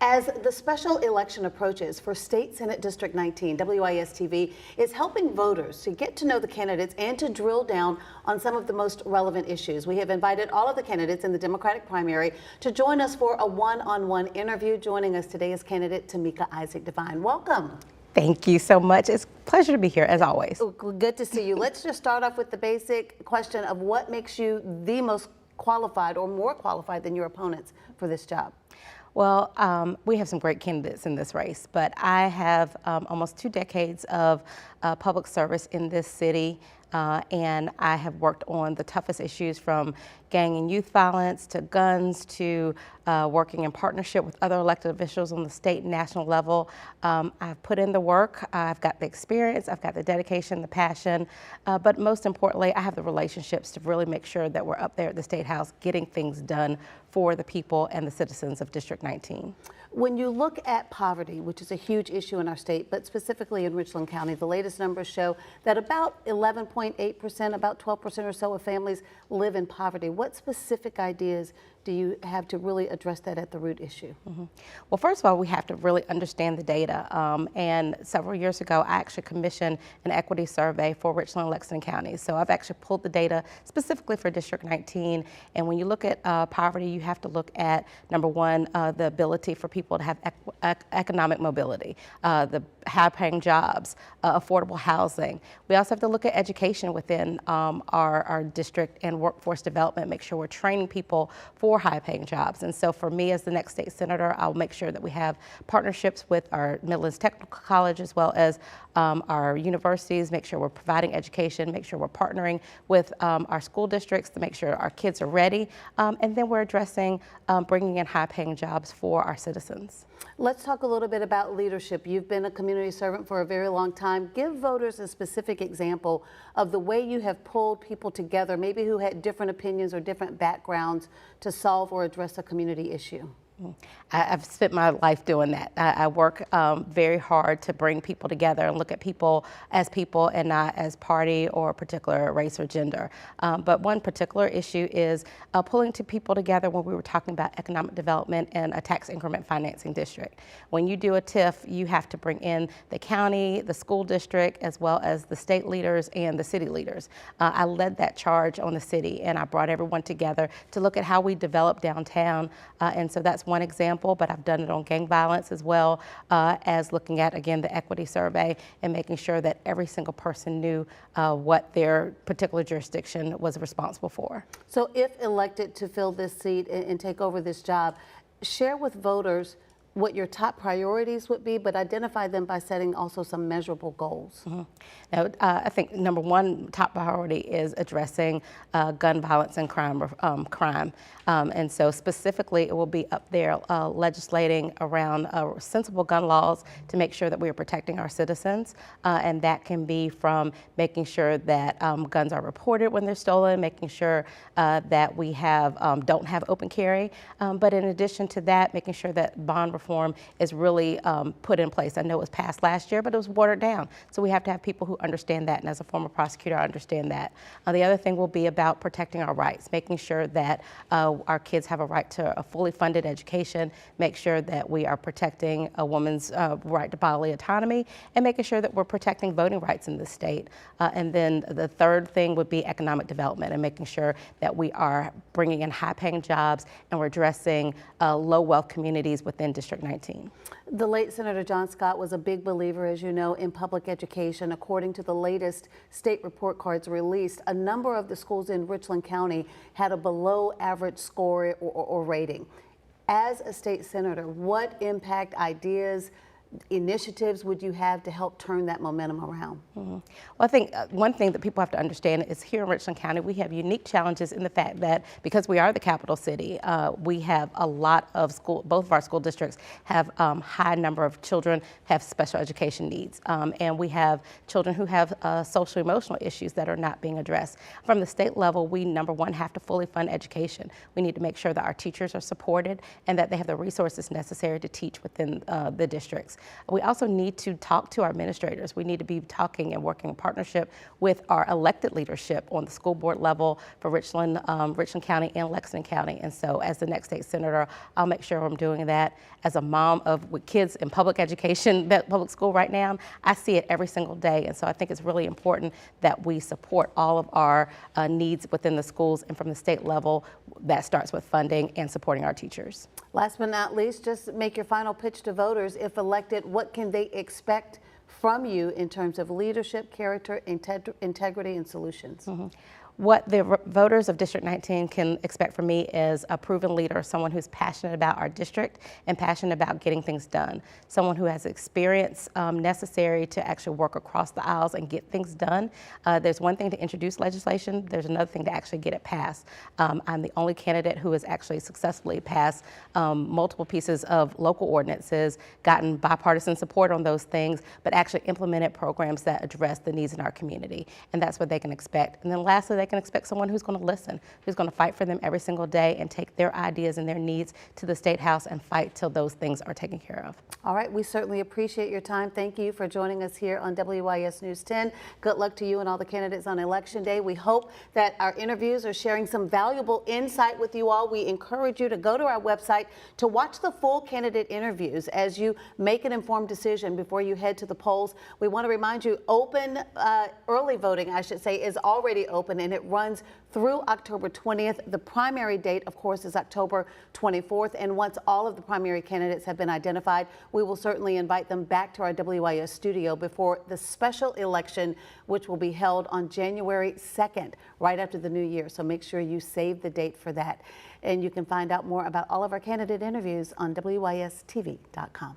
As the special election approaches for State Senate District 19, WIS TV is helping voters to get to know the candidates and to drill down on some of the most relevant issues. We have invited all of the candidates in the Democratic primary to join us for a one-on-one interview. Joining us today is candidate Tameika Isaac Devine. Welcome. Thank you so much. It's a pleasure to be here, as always. Good to see you. Let's just start off with the basic question of what makes you the most qualified or more qualified than your opponents for this job. Well, we have some great candidates in this race, but I have almost 2 decades of public service in this city, and I have worked on the toughest issues from gang and youth violence to guns to working in partnership with other elected officials on the state and national level. I've put in the work, I've got the experience, I've got the dedication, the passion, but most importantly, I have the relationships to really make sure that we're up there at the State House getting things done for the people and the citizens of District 19. When you look at poverty, which is a huge issue in our state, but specifically in Richland County, the latest numbers show that about 11.8%, about 12% or so of families live in poverty. What specific ideas do you have to really address that at the root issue? Well, first of all, we have to really understand the data. And several years ago, I actually commissioned an equity survey for Richland and Lexington counties. So I've actually pulled the data specifically for District 19. And when you look at poverty, you have to look at, number one, the ability for people to have economic mobility, the high-paying jobs, affordable housing. We also have to look at education within our district and workforce development, make sure we're training people for high-paying jobs. And so for me as the next state senator, I'll make sure that we have partnerships with our Midlands Technical College as well as our universities, make sure we're providing education, make sure we're partnering with our school districts to make sure our kids are ready, and then we're addressing bringing in high-paying jobs for our citizens. Let's talk a little bit about leadership. You've been a community servant for a very long time. Give voters a specific example of the way you have pulled people together, maybe who had different opinions or different backgrounds, to solve or address a community issue. I've spent my life doing that. I work very hard to bring people together and look at people and not as party or particular race or gender. But one particular issue is pulling people together when we were talking about economic development and a tax increment financing district. When you do a TIF, you have to bring in the county, the school district, as well as the state leaders and the city leaders. I led that charge on the city, and I brought everyone together to look at how we develop downtown, and so that's one example, but I've done it on gang violence as well as looking at, again, the equity survey and making sure that every single person knew what their particular jurisdiction was responsible for. So if elected to fill this seat and take over this job, share with voters what your top priorities would be, but identify them by setting also some measurable goals. Now, I think number one top priority is addressing gun violence and crime. And so specifically, it will be up there legislating around sensible gun laws to make sure that we are protecting our citizens. And that can be from making sure that guns are reported when they're stolen, making sure that we don't have open carry. But in addition to that, making sure that bond reform is really put in place. I know it was passed last year, but it was watered down. So we have to have people who understand that, and as a former prosecutor, I understand that. The other thing will be about protecting our rights, making sure that our kids have a right to a fully funded education, make sure that we are protecting a woman's right to bodily autonomy, and making sure that we're protecting voting rights in this state. And then the third thing would be economic development and making sure that we are bringing in high-paying jobs and we're addressing low-wealth communities within District 19. The late Senator John Scott was a big believer, as you know, in public education. According to the latest state report cards released, a number of the schools in Richland County had a below average score or rating. As a state senator, what impact, ideas, initiatives would you have to help turn that momentum around? Well, I think one thing that people have to understand is here in Richland County, we have unique challenges in the fact that because we are the capital city, we have a lot of both of our school districts have high number of children have special education needs. And we have children who have social emotional issues that are not being addressed. From the state level, we, number one, have to fully fund education. We need to make sure that our teachers are supported and that they have the resources necessary to teach within the districts. We also need to talk to our administrators. We need to be talking and working in partnership with our elected leadership on the school board level for Richland, Richland County and Lexington County. And so as the next state senator, I'll make sure I'm doing that. As a mom with kids in public education, public school right now, I see it every single day. And so I think it's really important that we support all of our needs within the schools, and from the state level, that starts with funding and supporting our teachers. Last but not least, just make your final pitch to voters. If elected, what can they expect from you in terms of leadership, character, integrity, and solutions? What the voters of District 19 can expect from me is a proven leader, someone who's passionate about our district and passionate about getting things done, someone who has experience necessary to actually work across the aisles and get things done. There's one thing to introduce legislation, there's another thing to actually get it passed. I'm the only candidate who has actually successfully passed multiple pieces of local ordinances, gotten bipartisan support on those things, but actually implemented programs that address the needs in our community. And that's what they can expect. And then lastly, they can expect someone who's going to listen, who's going to fight for them every single day and take their ideas and their needs to the State House and fight till those things are taken care of. All right, we certainly appreciate your time. Thank you for joining us here on WIS News 10. Good luck to you and all the candidates on Election Day. We hope that our interviews are sharing some valuable insight with you all. We encourage you to go to our website to watch the full candidate interviews as you make an informed decision before you head to the polls. We want to remind you, early voting, I should say, is already open, and it runs through October 20th. The primary date, of course, is October 24th. And once all of the primary candidates have been identified, we will certainly invite them back to our WIS studio before the special election, which will be held on January 2nd, right after the new year. So make sure you save the date for that. And you can find out more about all of our candidate interviews on WISTV.com.